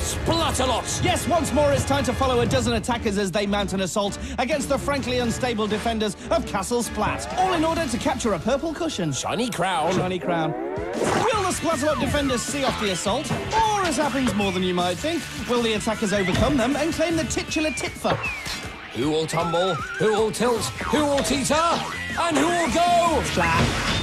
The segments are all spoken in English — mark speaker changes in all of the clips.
Speaker 1: Splatalot!
Speaker 2: Yes, once more it's time to follow a dozen attackers as they mount an assault against the frankly unstable defenders of Castle Splat, all in order to capture a purple cushion.
Speaker 1: Shiny crown.
Speaker 2: Shiny crown. Will the Splatalot defenders see off the assault? Or, as happens more than you might think, will the attackers overcome them and claim the titular titfer?
Speaker 1: Who will tumble? Who will tilt? Who will teeter? And who will go?
Speaker 2: Splat.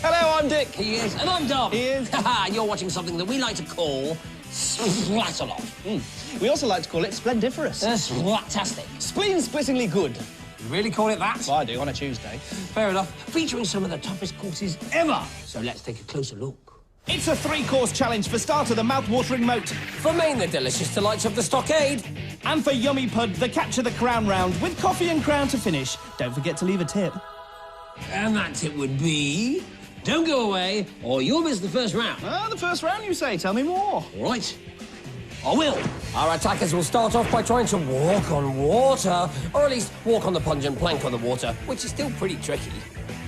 Speaker 2: Hello, I'm Dick.
Speaker 1: He is. And I'm Dom.
Speaker 2: He is.
Speaker 1: Haha, you're watching something that we like to call Splatalot.
Speaker 2: We also like to call it splendiferous.
Speaker 1: Splatastic.
Speaker 2: Spleen-splittingly good.
Speaker 1: You really call it that?
Speaker 2: Well, I do, on a Tuesday.
Speaker 1: Fair enough. Featuring some of the toughest courses ever. So let's take a closer look.
Speaker 2: It's a 3-course challenge for starter, the mouth-watering moat.
Speaker 1: For main, the delicious delights of the stockade.
Speaker 2: And for yummy pud, the capture the crown round, with coffee and crown to finish. Don't forget to leave a tip.
Speaker 1: And that tip would be... Don't go away, or you'll miss the first round.
Speaker 2: The first round, you say? Tell me more.
Speaker 1: All right. I will. Our attackers will start off by trying to walk on water, or at least walk on the pungent plank on the water, which is still pretty tricky.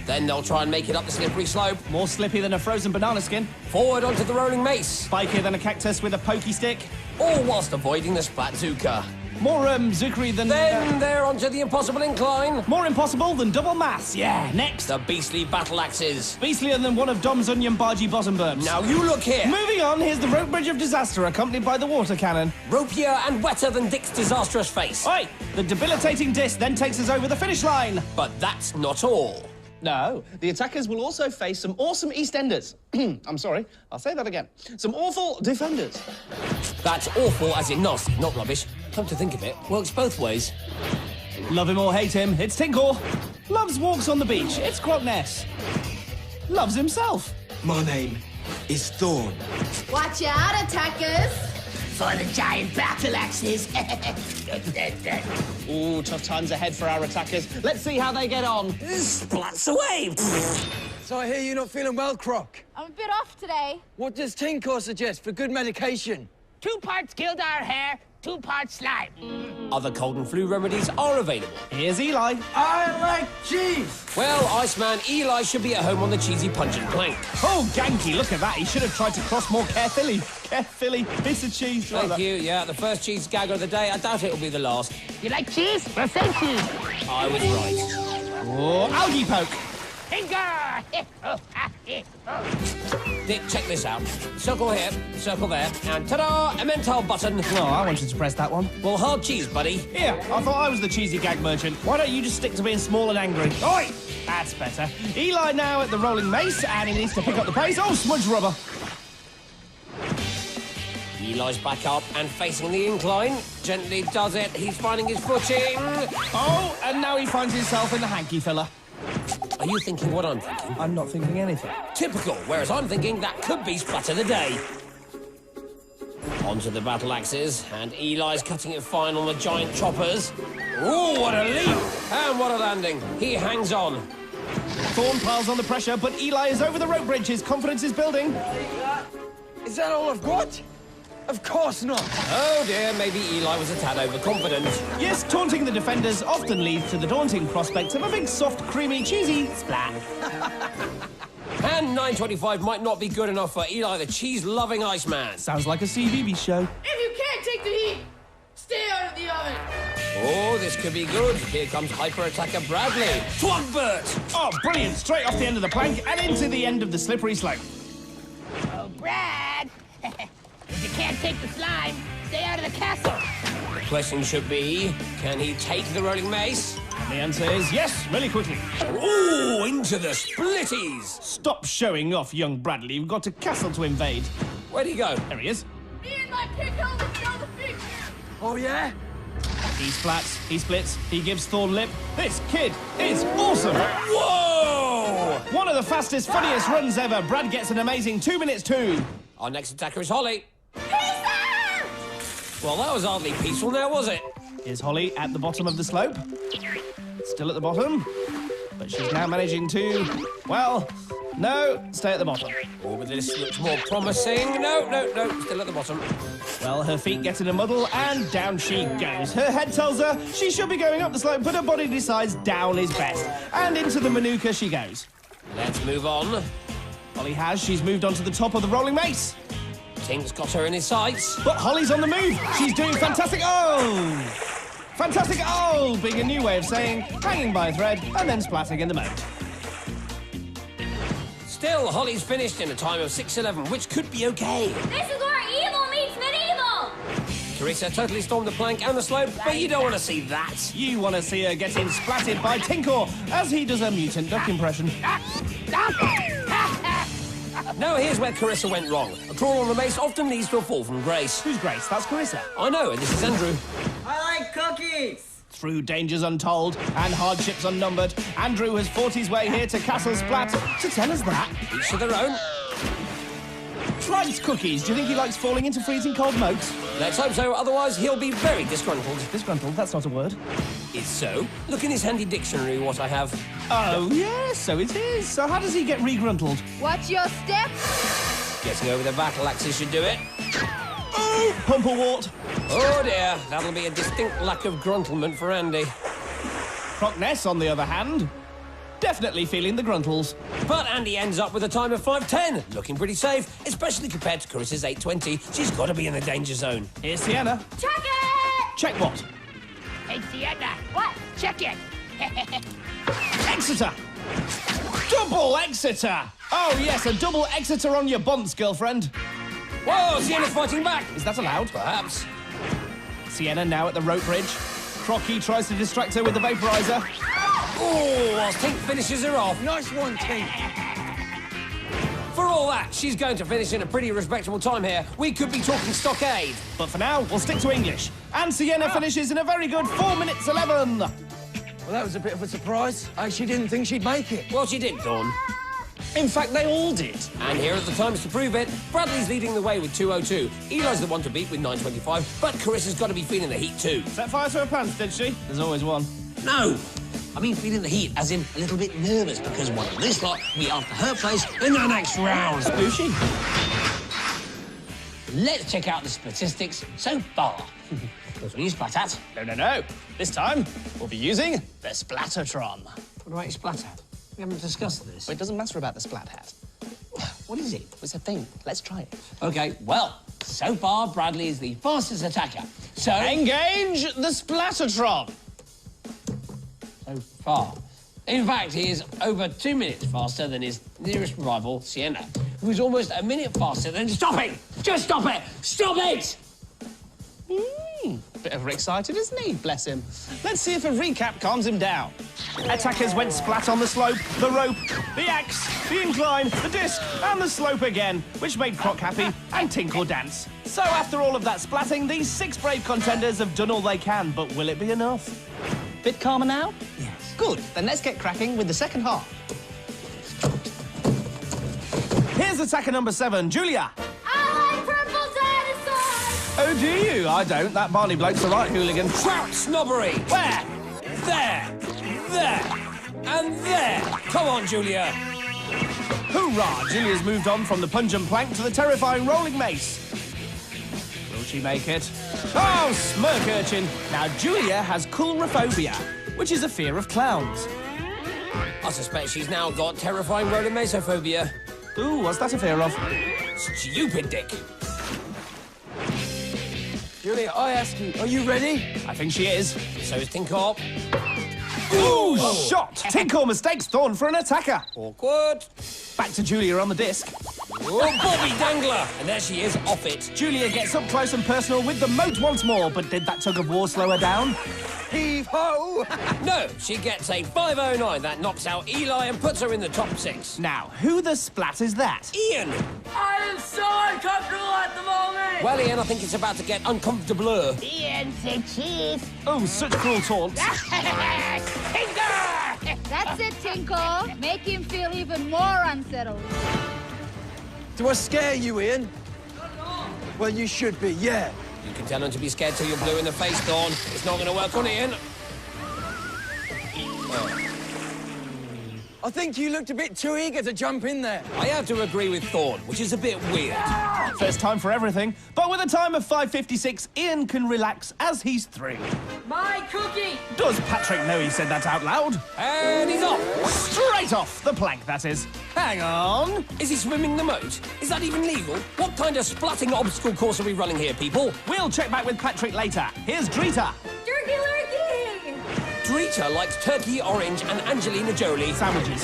Speaker 1: Then they'll try and make it up the slippery slope.
Speaker 2: More slippy than a frozen banana skin.
Speaker 1: Forward onto the rolling mace.
Speaker 2: Spikier than a cactus with a pokey stick.
Speaker 1: All whilst avoiding the splatzuka.
Speaker 2: More, zuckery than...
Speaker 1: Then they're onto the impossible incline.
Speaker 2: More impossible than double mass. Yeah, next.
Speaker 1: The beastly battle axes.
Speaker 2: Beastlier than one of Dom's onion bargy bottom burbs.
Speaker 1: Now you look here.
Speaker 2: Moving on, here's the rope bridge of disaster, accompanied by the water cannon.
Speaker 1: Ropier and wetter than Dick's disastrous face.
Speaker 2: Oi! The debilitating disc then takes us over the finish line.
Speaker 1: But that's not all.
Speaker 2: No, the attackers will also face some awesome EastEnders. I'm sorry, I'll say that again. Some awful defenders.
Speaker 1: That's awful as in nasty, not rubbish. Come to think of it, works both ways.
Speaker 2: Love him or hate him, it's Tinkle. Loves walks on the beach, it's Crogness. Loves himself.
Speaker 3: My name is Thorn.
Speaker 4: Watch out, attackers!
Speaker 5: For the giant battle axes.
Speaker 2: Ooh, tough times ahead for our attackers. Let's see how they get on.
Speaker 1: Splats away.
Speaker 3: So I hear you're not feeling well, Croc.
Speaker 4: I'm a bit off today.
Speaker 3: What does Tinko suggest for good medication?
Speaker 5: 2 parts Gildar hair, 2 parts slime.
Speaker 1: Other cold and flu remedies are available.
Speaker 2: Here's Eli.
Speaker 3: I like cheese!
Speaker 1: Well, Iceman, Eli should be at home on the cheesy pungent plank.
Speaker 2: Oh, Ganky, look at that. He should have tried to cross more carefully. Carefully. Piece of cheese.
Speaker 1: Thank you, yeah, the first cheese gag of the day. I doubt it'll be the last.
Speaker 5: You like cheese? Well, say cheese.
Speaker 1: I was right.
Speaker 2: Oh, algae poke.
Speaker 5: Finger!
Speaker 1: Dick, check this out. Circle here, circle there, and ta-da! A mental button.
Speaker 2: Oh, I wanted to press that one.
Speaker 1: Well, hard cheese, buddy.
Speaker 2: Here, I thought I was the cheesy gag merchant. Why don't you just stick to being small and angry? Oi! That's better. Eli now at the rolling mace, and he needs to pick up the pace. Oh, smudge rubber.
Speaker 1: Eli's back up and facing the incline. Gently does it. He's finding his footing.
Speaker 2: Oh, and now he finds himself in the hanky filler.
Speaker 1: Are you thinking what I'm thinking?
Speaker 2: I'm not thinking anything.
Speaker 1: Typical, whereas I'm thinking that could be Splat of the day. Onto the battle axes, and Eli's cutting it fine on the giant choppers. Ooh, what a leap! And what a landing. He hangs on.
Speaker 2: Thorn piles on the pressure, but Eli is over the rope bridge. His confidence is building.
Speaker 3: Is that all I've got? Of course not.
Speaker 1: Oh dear, maybe Eli was a tad overconfident.
Speaker 2: Yes, taunting the defenders often leads to the daunting prospect of a big, soft, creamy, cheesy splat.
Speaker 1: And 9.25 might not be good enough for Eli, the cheese-loving Iceman.
Speaker 2: Sounds like a CBB show.
Speaker 4: If you can't take the heat, stay out of the oven.
Speaker 1: Oh, this could be good. Here comes hyper-attacker Bradley. Twogbert!
Speaker 2: Oh, brilliant. Straight off the end of the plank and into the end of the slippery slope.
Speaker 5: Oh, Brad. If you can't take the slime, stay out of the castle.
Speaker 1: The question should be, can he take the rolling mace?
Speaker 2: And the answer is yes, really quickly.
Speaker 1: Ooh, into the splitties!
Speaker 2: Stop showing off, young Bradley. You've got a castle to invade.
Speaker 1: Where'd he go?
Speaker 2: There he is.
Speaker 4: Me and my pick only know the fix.
Speaker 3: Oh, yeah?
Speaker 2: He splats, he splits, he gives Thorn lip. This kid is awesome.
Speaker 1: Whoa!
Speaker 2: One of the fastest, funniest runs ever. Brad gets an amazing 2 minutes 2.
Speaker 1: Our next attacker is Holly.
Speaker 4: Carisa!
Speaker 1: Well, that was hardly peaceful now, was it?
Speaker 2: Here's Holly at the bottom of the slope. Still at the bottom. But she's now managing to, well, no, stay at the bottom.
Speaker 1: Oh, but this looks more promising. No, still at the bottom.
Speaker 2: Well, her feet get in a muddle, and down she goes. Her head tells her she should be going up the slope, but her body decides down is best. And into the manuka she goes.
Speaker 1: Let's move on.
Speaker 2: Holly has. She's moved on to the top of the rolling mace.
Speaker 1: Tink's got her in his sights.
Speaker 2: But Holly's on the move. She's doing fantastic. Oh! Fantastic. Oh! Being a new way of saying hanging by a thread and then splatting in the moat.
Speaker 1: Still, Holly's finished in a time of 6:11, which could be okay.
Speaker 4: This is where evil meets medieval!
Speaker 1: Carisa totally stormed the plank and the slope, but you don't want to see that.
Speaker 2: You want to see her getting splatted by Tinkor as he does a mutant duck impression.
Speaker 1: Now here's where Carisa went wrong. A crawl on the mace often leads to a fall from grace.
Speaker 2: Who's Grace? That's Carissa.
Speaker 1: I know, and this is Andrew.
Speaker 3: I like cookies.
Speaker 2: Through dangers untold and hardships unnumbered, Andrew has fought his way here to Castle Splat to tell us that.
Speaker 1: Each to their own.
Speaker 2: Likes cookies. Do you think he likes falling into freezing cold moats?
Speaker 1: Let's hope so, otherwise he'll be very disgruntled.
Speaker 2: Disgruntled? That's not a word.
Speaker 1: It's so. Look in his handy dictionary what I have.
Speaker 2: Oh, yes, so it is. So how does he get regruntled?
Speaker 4: Watch your step!
Speaker 1: Getting over the battle axes should do it.
Speaker 2: Oh, Pumplewort.
Speaker 1: Oh dear, that'll be a distinct lack of gruntlement for Andy.
Speaker 2: Crockness, on the other hand, definitely feeling the gruntles.
Speaker 1: But Andy ends up with a time of 5:10, looking pretty safe, especially compared to Carissa's 8:20. She's got to be in the danger zone.
Speaker 2: Here's Sienna.
Speaker 4: Check it!
Speaker 2: Check what?
Speaker 5: Hey, Sienna.
Speaker 4: What?
Speaker 5: Check it.
Speaker 2: Exeter! Double Exeter! Oh, yes, a double Exeter on your bunts, girlfriend.
Speaker 1: Whoa, Sienna's fighting back!
Speaker 2: Is that allowed?
Speaker 1: Perhaps.
Speaker 2: Sienna now at the rope bridge. Crocky tries to distract her with the vaporizer.
Speaker 1: Oh, whilst Tink finishes her off.
Speaker 3: Nice one, Tink.
Speaker 1: For all that, she's going to finish in a pretty respectable time here. We could be talking stockade.
Speaker 2: But for now, we'll stick to English. And Sienna finishes in a very good 4 minutes 11.
Speaker 3: Well, that was a bit of a surprise. I actually didn't think she'd make it.
Speaker 1: Well, she did, Dawn.
Speaker 6: In fact, they all did.
Speaker 1: And here are the times to prove it. Bradley's leading the way with 2:02. Eli's the one to beat with 9:25, but Carissa's got to be feeling the heat too.
Speaker 2: Set fire to her pants, did she? There's always one.
Speaker 6: No, I mean feeling the heat, as in a little bit nervous, because one of this lot will be after her place in the next round.
Speaker 2: Who's she?
Speaker 6: Let's check out the statistics so far. Those when you splat at.
Speaker 2: No. This time, we'll be using the Splattertron.
Speaker 6: What about your splat at? We haven't discussed this.
Speaker 7: It doesn't matter about the splat hat.
Speaker 6: What is it?
Speaker 7: It's a thing. Let's try it.
Speaker 6: Okay, well, so far Bradley is the fastest attacker. So
Speaker 2: Engage the Splattertron.
Speaker 6: so far. In fact, he is over 2 minutes faster than his nearest rival, Sienna, who's almost a minute faster than... Stop it! Just stop it! Stop it!
Speaker 7: Bit overexcited, isn't he? Bless him. Let's see if a recap calms him down.
Speaker 2: Attackers went splat on the slope, the rope, the axe, the incline, the disc, and the slope again, which made Croc happy and Tinkle dance. So after all of that splatting, these 6 brave contenders have done all they can, but will it be enough?
Speaker 7: Bit calmer now?
Speaker 6: Yes.
Speaker 7: Good. Then let's get cracking with the second half.
Speaker 2: Here's attacker number 7, Julia.
Speaker 4: I like purple dinosaurs!
Speaker 2: Oh, do you? I don't. That Barney bloke's the right hooligan.
Speaker 1: Trout snobbery!
Speaker 2: Where?
Speaker 1: There! There! And there! Come on, Julia!
Speaker 2: Hoorah! Julia's moved on from the pungent plank to the terrifying rolling mace. Will she make it? Oh, smirk urchin! Now, Julia has coulrophobia, which is a fear of clowns.
Speaker 1: I suspect she's now got terrifying rolling mesophobia.
Speaker 2: Ooh, what's that a fear of?
Speaker 1: Stupid dick.
Speaker 3: Julia, I ask you, are you ready?
Speaker 2: I think she is.
Speaker 1: So is Tinker.
Speaker 2: Ooh, shot! Tinkle mistakes Thorn for an attacker.
Speaker 1: Awkward.
Speaker 2: Back to Julia on the disc.
Speaker 1: Oh, Bobby Dangler! And there she is, off it.
Speaker 2: Julia gets up close and personal with the moat once more, but did that tug of war slow her down?
Speaker 3: Heave-ho!
Speaker 1: No, she gets a 5:09. That knocks out Eli and puts her in the top 6.
Speaker 2: Now, who the splat is that?
Speaker 1: Ian!
Speaker 4: I am so uncomfortable at the moment!
Speaker 1: Well, Ian, I think it's about to get uncomfortable.
Speaker 5: Ian, say cheese.
Speaker 2: Oh, such cruel taunts.
Speaker 5: Tinker!
Speaker 4: That's it, Tinkle. Make him feel even more unsettled.
Speaker 3: Do I scare you, Ian? Well, you should be, yeah.
Speaker 1: You can tell him to be scared till you're blue in the face, Dawn. It's not going to work on Ian.
Speaker 3: I think you looked a bit too eager to jump in there.
Speaker 1: I have to agree with Thorn, which is a bit weird.
Speaker 2: First time for everything, but with a time of 5:56, Ian can relax as he's through.
Speaker 4: My cookie!
Speaker 2: Does Patrick know he said that out loud?
Speaker 1: And he's off.
Speaker 2: Straight off the plank, that is. Hang on.
Speaker 1: Is he swimming the moat? Is that even legal? What kind of splatting obstacle course are we running here, people?
Speaker 2: We'll check back with Patrick later. Here's Drita.
Speaker 4: Turkey lurkey!
Speaker 1: Drita likes turkey, orange, and Angelina Jolie
Speaker 2: Sandwiches.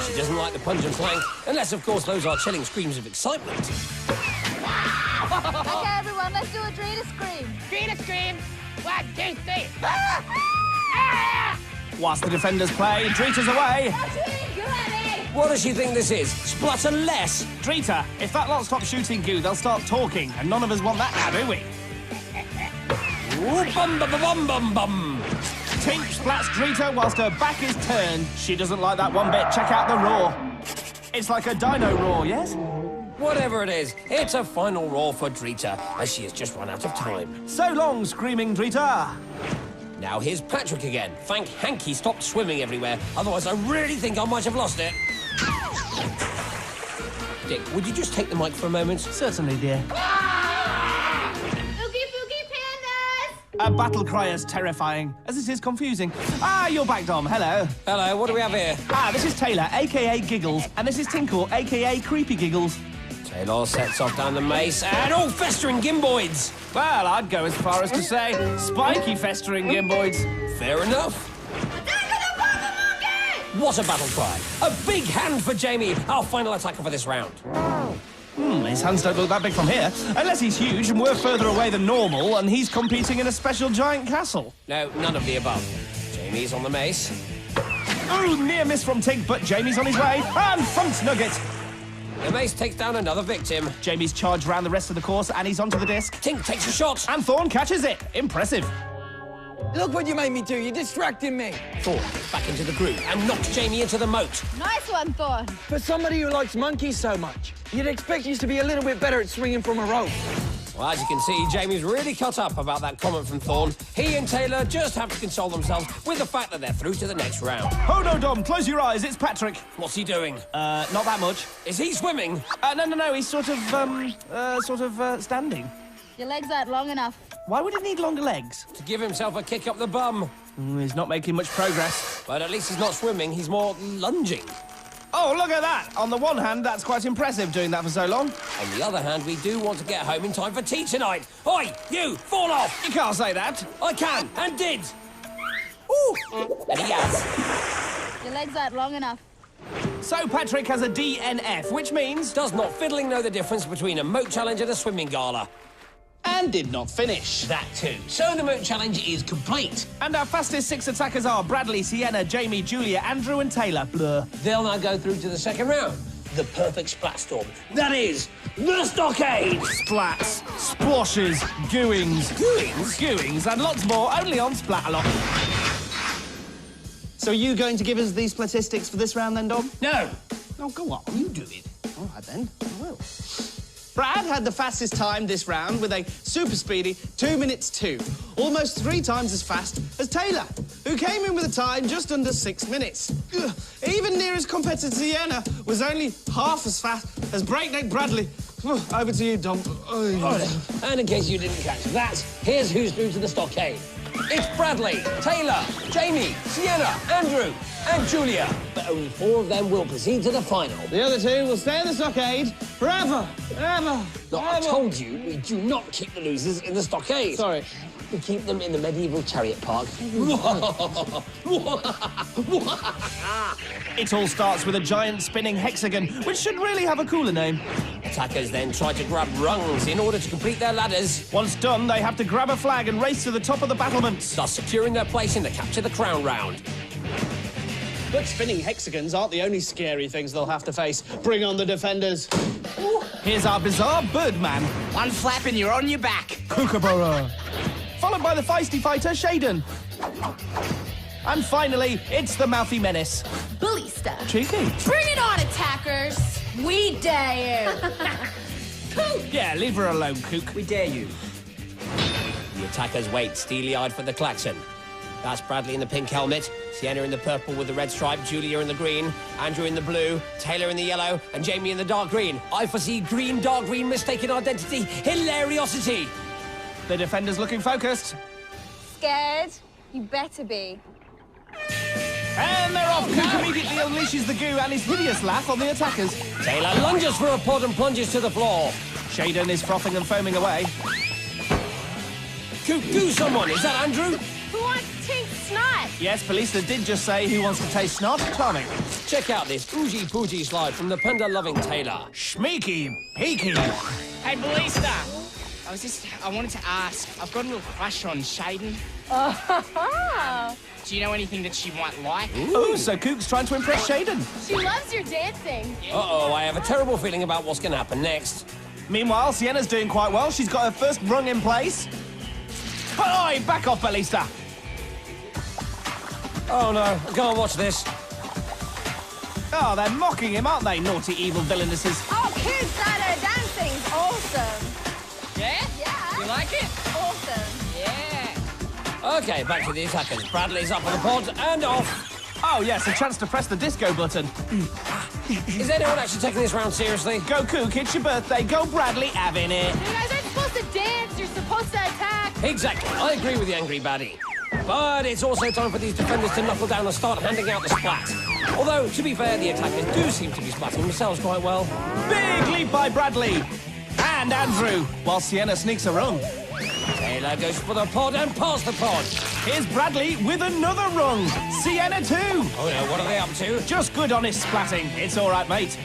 Speaker 1: She doesn't like the punch and plank, unless, of course, those are chilling screams of excitement.
Speaker 4: Okay, everyone, let's do a Drita scream.
Speaker 5: Drita scream. 1, 2, 3.
Speaker 2: Whilst the defenders play, Drita's away.
Speaker 1: What does she think this is? Splatalot?
Speaker 2: Drita, if that lot stops shooting goo, they'll start talking, and none of us want that now, do we?
Speaker 1: Ooh, bum, bum, bum, bum, bum.
Speaker 2: Tink splats Drita whilst her back is turned. She doesn't like that one bit. Check out the roar. It's like a dino roar, yes?
Speaker 1: Whatever it is, it's a final roar for Drita, as she has just run out of time.
Speaker 2: So long, screaming Drita.
Speaker 1: Now here's Patrick again. Thank Hanky stopped swimming everywhere, otherwise I really think I might have lost it. Dick, would you just take the mic for a moment?
Speaker 2: Certainly, dear.
Speaker 4: Oogie boogie pandas!
Speaker 2: A battle cry is terrifying, as it is confusing. Ah, you're back, Dom. Hello.
Speaker 1: Hello, what do we have here?
Speaker 2: Ah, this is Taylor, a.k.a. Giggles, and this is Tinkle, a.k.a. Creepy Giggles.
Speaker 1: Taylor sets off down the mace, and all festering gimboids!
Speaker 2: Well, I'd go as far as to say spiky festering gimboids.
Speaker 1: Fair enough. What a battle cry! A big hand for Jamie, our final attacker for this round.
Speaker 2: His hands don't look that big from here, unless he's huge and we're further away than normal and he's competing in a special giant castle.
Speaker 1: No, none of the above. Jamie's on the mace.
Speaker 2: Oh, near miss from Tink, but Jamie's on his way, and front nugget.
Speaker 1: The mace takes down another victim.
Speaker 2: Jamie's charged round the rest of the course and he's onto the disc.
Speaker 1: Tink takes a shot.
Speaker 2: And Thorn catches it. Impressive.
Speaker 3: Look what you made me do. You're distracting me.
Speaker 1: Thorn gets back into the group and knocks Jamie into the moat.
Speaker 4: Nice one, Thorn.
Speaker 3: For somebody who likes monkeys so much, you'd expect you to be a little bit better at swinging from a rope.
Speaker 1: Well, as you can see, Jamie's really cut up about that comment from Thorn. He and Taylor just have to console themselves with the fact that they're through to the next round.
Speaker 2: Oh no, Dom, close your eyes. It's Patrick.
Speaker 1: What's he doing?
Speaker 2: Not that much.
Speaker 1: Is he swimming?
Speaker 2: No, he's sort of standing.
Speaker 4: Your legs aren't long enough.
Speaker 2: Why would he need longer legs?
Speaker 1: To give himself a kick up the bum.
Speaker 2: He's not making much progress.
Speaker 1: But at least he's not swimming, he's more lunging.
Speaker 2: Oh, look at that! On the one hand, that's quite impressive doing that for so long.
Speaker 1: On the other hand, we do want to get home in time for tea tonight. Oi, you, fall off!
Speaker 2: You can't say that.
Speaker 1: I can, and did. Ooh, and he has.
Speaker 4: Your legs aren't long enough.
Speaker 2: So Patrick has a DNF, which means...
Speaker 1: Does not fiddling know the difference between a moat challenge and a swimming gala?
Speaker 7: And did not finish.
Speaker 6: That too. So the moat challenge is complete.
Speaker 2: And our fastest 6 attackers are Bradley, Sienna, Jamie, Julia, Andrew and Taylor. Blur.
Speaker 6: They'll now go through to the second round. The perfect splat storm. That is the stockade.
Speaker 2: Splats, splashes, gooings.
Speaker 1: Gooings?
Speaker 2: Gooings and lots more only on Splatalot.
Speaker 7: So are you going to give us these statistics for this round then, Dom?
Speaker 6: No.
Speaker 7: Oh, go on.
Speaker 6: You do it.
Speaker 7: All right, then. I will. Brad had the fastest time this round with a super speedy 2 minutes 2, almost 3 times as fast as Taylor, who came in with a time just under 6 minutes. Ugh. Even nearest competitor Sienna was only half as fast as Breakneck Bradley. Over to you, Dom.
Speaker 6: Right. And in case you didn't catch that, here's who's through to the stockade.
Speaker 1: It's Bradley, Taylor, Jamie, Sienna, Andrew, and Julia.
Speaker 6: But only 4 of them will proceed to the final.
Speaker 7: The other 2 will stay in the stockade forever, ever,
Speaker 6: Look, I told you, we do not keep the losers in the stockade.
Speaker 7: Sorry.
Speaker 6: We keep them in the medieval chariot park.
Speaker 2: It all starts with a giant spinning hexagon, which should really have a cooler name.
Speaker 1: Attackers then try to grab rungs in order to complete their ladders,
Speaker 2: Once done, they have to grab a flag and race to the top of the battlements.
Speaker 1: thus securing their place in the Capture the Crown round.
Speaker 7: But spinning hexagons aren't the only scary things they'll have to face. Bring on the defenders.
Speaker 2: Here's our bizarre Birdman,
Speaker 5: One flap and you're on your back.
Speaker 2: Kookaburra. Followed by the feisty fighter, Shaden. And finally, it's the mouthy menace.
Speaker 4: Bully stuff.
Speaker 2: Cheeky.
Speaker 4: Bring it on, attackers. We dare you.
Speaker 2: Yeah, leave her alone, Kook.
Speaker 3: We dare you.
Speaker 1: The attackers wait steely-eyed for the klaxon. That's Bradley in the pink helmet, Sienna in the purple with the red stripe, Julia in the green, Andrew in the blue, Taylor in the yellow, and Jamie in the dark green. I foresee green, dark green, mistaken identity, hilariosity.
Speaker 2: The defenders looking focused.
Speaker 4: Scared? You better be.
Speaker 2: And they're off. Cook immediately unleashes the goo and his hideous laugh on the attackers.
Speaker 1: Taylor lunges for a pod and plunges to the floor.
Speaker 2: Shaden is frothing and foaming away.
Speaker 1: Coop, do someone. Is that Andrew?
Speaker 4: Who wants Tink Snot?
Speaker 2: Yes, Ballista did just say who wants to taste snot. Charming.
Speaker 1: Check out this oogie-poogie slide from the panda-loving Taylor.
Speaker 2: Schmeeky, peaky.
Speaker 5: Hey, Ballista. I wanted to ask. I've got a little crush on Shaden. Do you know anything that she might like?
Speaker 2: Oh, so Cook's trying to impress Shaden.
Speaker 4: She loves your dancing.
Speaker 1: Uh-oh, I have a terrible feeling about what's going to happen next.
Speaker 2: Meanwhile, Sienna's doing quite well. She's got her first rung in place. Oi, back off, Ballista.
Speaker 1: Oh, no, I can't watch this.
Speaker 2: Oh, they're mocking him, aren't they, naughty, evil villainesses?
Speaker 4: Oh, kids that are dancing. Awesome.
Speaker 5: Yeah?
Speaker 4: Yeah.
Speaker 5: You like it?
Speaker 4: Awesome.
Speaker 5: Yeah.
Speaker 1: OK, back to the attackers. Bradley's up on the pod and off.
Speaker 2: Oh, yes, a chance to press the disco button.
Speaker 1: Is anyone actually taking this round seriously?
Speaker 2: Go, Cook, it's your birthday. Go, Bradley, having it.
Speaker 4: You guys aren't supposed to dance. You're supposed to attack.
Speaker 1: Exactly. I agree with the angry baddie. But it's also time for these defenders to knuckle down and start handing out the splat. Although, to be fair, the attackers do seem to be splatting themselves quite well.
Speaker 2: Big leap by Bradley. And Andrew, while Sienna sneaks a rung.
Speaker 1: Taylor goes for the pod and past the pod.
Speaker 2: Here's Bradley with another rung. Sienna too.
Speaker 1: Oh no, what are they up to?
Speaker 2: Just good honest splatting. It's all right, mate.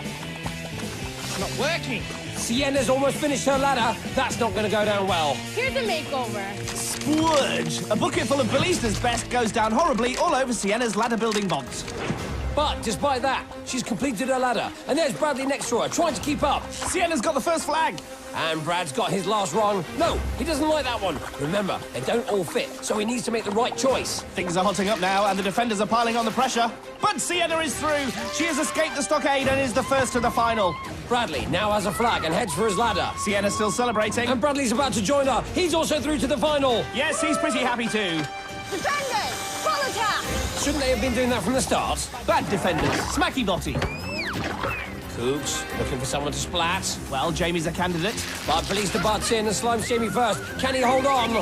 Speaker 5: It's not working.
Speaker 1: Sienna's almost finished her ladder. That's not going to go down well.
Speaker 4: Here's a makeover.
Speaker 2: Splurge. A bucket full of Ballista's best goes down horribly all over Sienna's ladder building bonds.
Speaker 1: But despite that, she's completed her ladder. And there's Bradley next to her, trying to keep up.
Speaker 2: Sienna's got the first flag.
Speaker 1: And Brad's got his last rung. No, he doesn't like that one. Remember, they don't all fit, so he needs to make the right choice.
Speaker 2: Things are hotting up now, and the defenders are piling on the pressure. But Sienna is through. She has escaped the stockade and is the first to the final.
Speaker 1: Bradley now has a flag and heads for his ladder.
Speaker 2: Sienna's still celebrating.
Speaker 1: And Bradley's about to join her. He's also through to the final.
Speaker 2: Yes, he's pretty happy too.
Speaker 4: Defenders, full attack.
Speaker 1: Shouldn't they have been doing that from the start?
Speaker 2: Bad defenders. Smacky botty.
Speaker 1: Coops looking for someone to splat.
Speaker 2: Well, Jamie's a candidate.
Speaker 1: But Ballista butts in and slimes Jamie first. Can he hold on?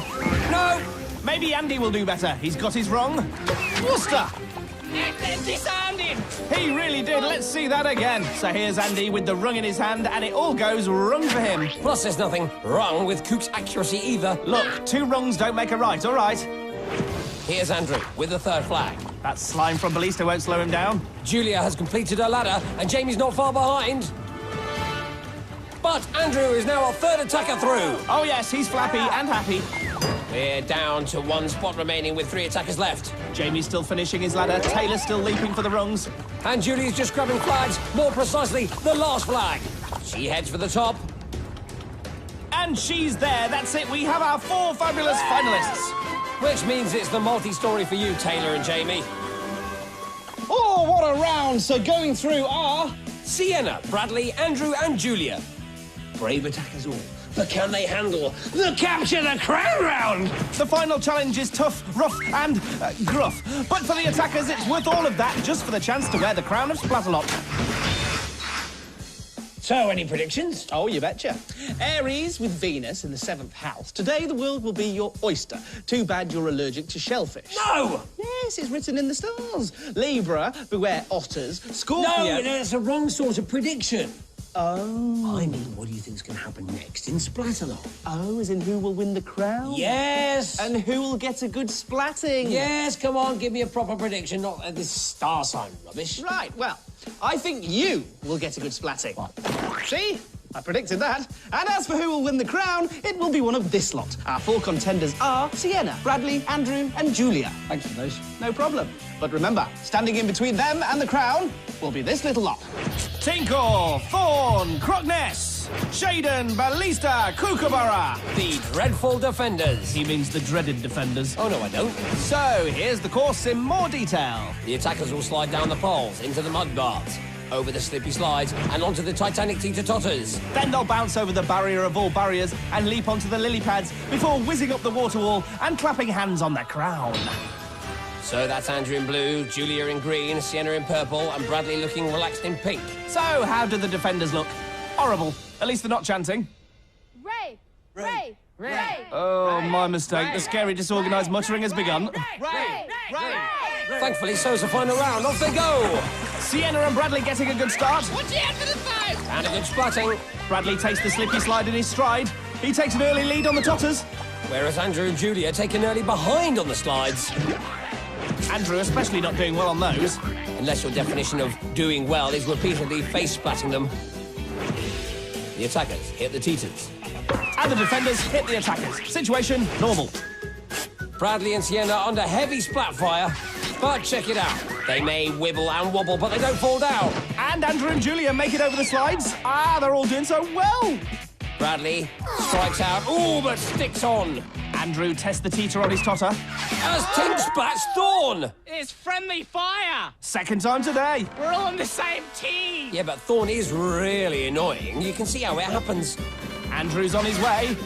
Speaker 1: No!
Speaker 2: Maybe Andy will do better. He's got his rung. Worcester!
Speaker 5: Disarmed him.
Speaker 2: He really did. Let's see that again. So here's Andy with the rung in his hand, and it all goes rung for him.
Speaker 1: Plus, there's nothing wrong with Cook's accuracy either.
Speaker 2: Look, 2 rungs don't make a right, all right?
Speaker 1: Here's Andrew with the third flag.
Speaker 2: That slime from Ballista won't slow him down.
Speaker 1: Julia has completed her ladder, and Jamie's not far behind. But Andrew is now our third attacker through.
Speaker 2: Oh, yes, he's flappy and happy.
Speaker 1: We're down to 1 spot remaining with 3 attackers left.
Speaker 2: Jamie's still finishing his ladder. Taylor's still leaping for the rungs.
Speaker 1: And Julie's just grabbing flags, more precisely, the last flag. She heads for the top.
Speaker 2: And she's there. That's it. We have our 4 fabulous finalists.
Speaker 1: Which means it's the multi-story for you, Taylor and Jamie.
Speaker 7: Oh, what a round! So going through are...
Speaker 1: Sienna, Bradley, Andrew and Julia. Brave attackers all, but can they handle the Capture the Crown round?
Speaker 2: The final challenge is tough, rough and gruff. But for the attackers, it's worth all of that just for the chance to wear the crown of Splatalot.
Speaker 6: So, any predictions?
Speaker 7: Oh, you betcha. Aries with Venus in the 7th house. Today the world will be your oyster. Too bad you're allergic to shellfish.
Speaker 1: No!
Speaker 7: Yes, it's written in the stars. Libra, beware otters. Scorpio...
Speaker 6: No, that's the wrong sort of prediction.
Speaker 7: Oh.
Speaker 6: I mean, what do you think's going to happen next in Splatalot?
Speaker 7: Oh, as in who will win the crown?
Speaker 6: Yes!
Speaker 7: And who will get a good splatting?
Speaker 6: Yes, come on, give me a proper prediction, not this star sign rubbish.
Speaker 7: Right, well, I think you will get a good splatting.
Speaker 6: What?
Speaker 7: See? I predicted that. And as for who will win the crown, it will be one of this lot. Our 4 contenders are Sienna, Bradley, Andrew and Julia.
Speaker 6: Thanks for those.
Speaker 7: No problem. But remember, standing in between them and the crown will be this little lot.
Speaker 2: Tinkle, Thorn, Crockness, Shaden, Ballista, Kookaburra.
Speaker 1: The dreadful defenders.
Speaker 2: He means the dreaded defenders.
Speaker 1: Oh, no, I don't.
Speaker 2: So, here's the course in more detail.
Speaker 1: The attackers will slide down the poles, into the mud baths, over the slippy slides, and onto the Titanic teeter-totters.
Speaker 2: Then they'll bounce over the barrier of all barriers and leap onto the lily pads before whizzing up the water wall and clapping hands on their crown.
Speaker 1: So that's Andrew in blue, Julia in green, Sienna in purple, and Bradley looking relaxed in pink.
Speaker 2: So, how do the defenders look? Horrible. At least they're not chanting.
Speaker 4: Ray! Ray! Ray!
Speaker 2: Oh, my mistake. The scary, disorganised muttering has begun.
Speaker 4: Ray!
Speaker 1: Thankfully, so's the final round. Off they go!
Speaker 2: Sienna and Bradley getting a good start.
Speaker 5: Watch out for the foe!
Speaker 1: And a good splatting.
Speaker 2: Bradley takes the slippy slide in his stride. He takes an early lead on the totters.
Speaker 1: Whereas Andrew and Julia take an early behind on the slides.
Speaker 2: Andrew especially not doing well on those.
Speaker 1: Unless your definition of doing well is repeatedly face-splatting them. The attackers hit the teeters.
Speaker 2: And the defenders hit the attackers. Situation normal.
Speaker 1: Bradley and Sienna under heavy splat fire. But check it out. They may wibble and wobble, but they don't fall down.
Speaker 2: And Andrew and Julia make it over the slides. Ah, they're all doing so well.
Speaker 1: Bradley strikes out. Ooh, but sticks on.
Speaker 2: Andrew tests the teeter on his totter.
Speaker 1: As Tink splats Thorn.
Speaker 5: It's friendly fire!
Speaker 2: Second time today.
Speaker 5: We're all on the same team!
Speaker 1: Yeah, but Thorn is really annoying. You can see how it happens.
Speaker 2: Andrew's on his way.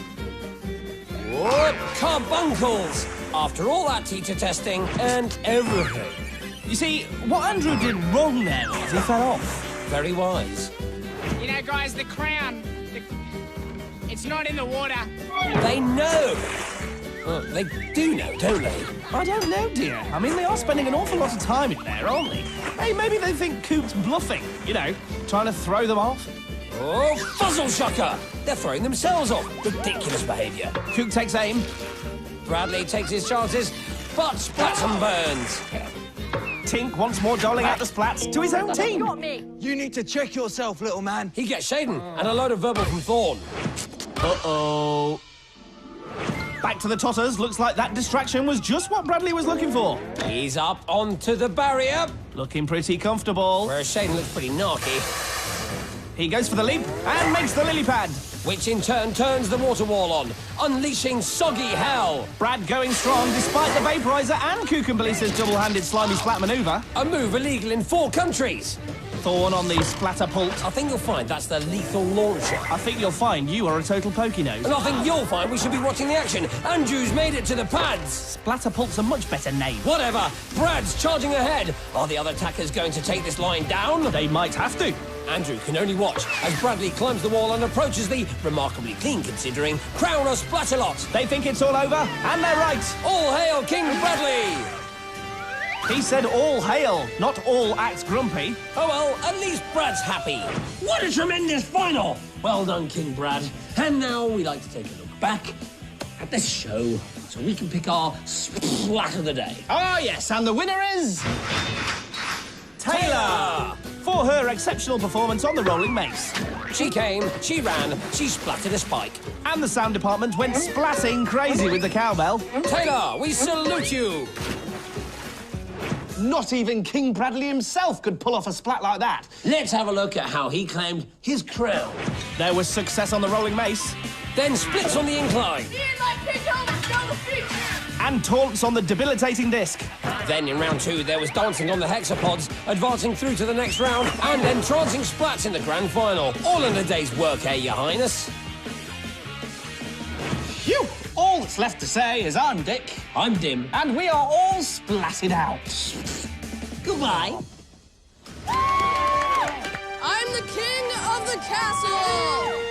Speaker 1: What carbuncles! After all that teacher testing and everything.
Speaker 2: You see, what Andrew did wrong there was he fell off.
Speaker 1: Very wise.
Speaker 5: You know, guys, the crown, it's not in the water.
Speaker 1: They know. Well, they do know, don't they?
Speaker 2: I don't know, dear. I mean, they are spending an awful lot of time in there, aren't they? Hey, maybe they think Coop's bluffing. You know, trying to throw them off.
Speaker 1: Oh, fuzzle shocker! They're throwing themselves off. Ridiculous behaviour.
Speaker 2: Coop takes aim.
Speaker 1: Bradley takes his chances, but splats and burns.
Speaker 2: Tink once more doling out the splats to his own team.
Speaker 4: Got me!
Speaker 3: You need to check yourself, little man.
Speaker 1: He gets Shaden and a load of verbal from Thorn.
Speaker 2: Uh-oh. Back to the totters. Looks like that distraction was just what Bradley was looking for.
Speaker 1: He's up onto the barrier,
Speaker 2: Looking pretty comfortable.
Speaker 1: whereas Shaden looks pretty narky,
Speaker 2: He goes for the leap and makes the lily pad.
Speaker 1: which in turn turns the water wall on, unleashing soggy hell.
Speaker 2: Brad going strong despite the vaporizer and Cucumbelisa's double-handed slimy splat maneuver.
Speaker 1: A move illegal in 4 countries.
Speaker 2: Thorn on the splatterpult.
Speaker 1: I think you'll find that's the lethal launcher.
Speaker 2: I think you'll find you are a total pokey-nose.
Speaker 1: And I think you'll find we should be watching the action. Andrew's made it to the pads.
Speaker 2: Splatterpult's a much better name.
Speaker 1: Whatever. Brad's charging ahead. Are the other attackers going to take this line down?
Speaker 2: They might have to.
Speaker 1: Andrew can only watch as Bradley climbs the wall and approaches the, remarkably clean considering, crown of Splatalot.
Speaker 2: They think it's all over, and they're right.
Speaker 1: All hail King Bradley!
Speaker 2: He said all hail, not all act grumpy.
Speaker 1: Oh well, at least Brad's happy. What a tremendous final! Well done, King Brad. And now we like to take a look back at this show so we can pick our splat of the day.
Speaker 7: Oh, yes, and the winner is...
Speaker 2: Taylor! For her exceptional performance on the rolling mace.
Speaker 1: She came, she ran, she splatted a spike.
Speaker 2: And the sound department went splatting crazy with the cowbell.
Speaker 1: Taylor, we salute you!
Speaker 7: Not even King Bradley himself could pull off a splat like that.
Speaker 1: Let's have a look at how he claimed his crown.
Speaker 2: There was success on the rolling mace,
Speaker 1: Then splits on the incline.
Speaker 2: and taunts on the debilitating disc.
Speaker 1: Then in round 2, there was dancing on the hexapods, advancing through to the next round, and entrancing splats in the grand final. All in a day's work, Your Highness.
Speaker 7: Phew! All that's left to say is I'm Dick,
Speaker 1: I'm Dim.
Speaker 7: and we are all splatted out.
Speaker 1: Goodbye.
Speaker 4: I'm the king of the castle!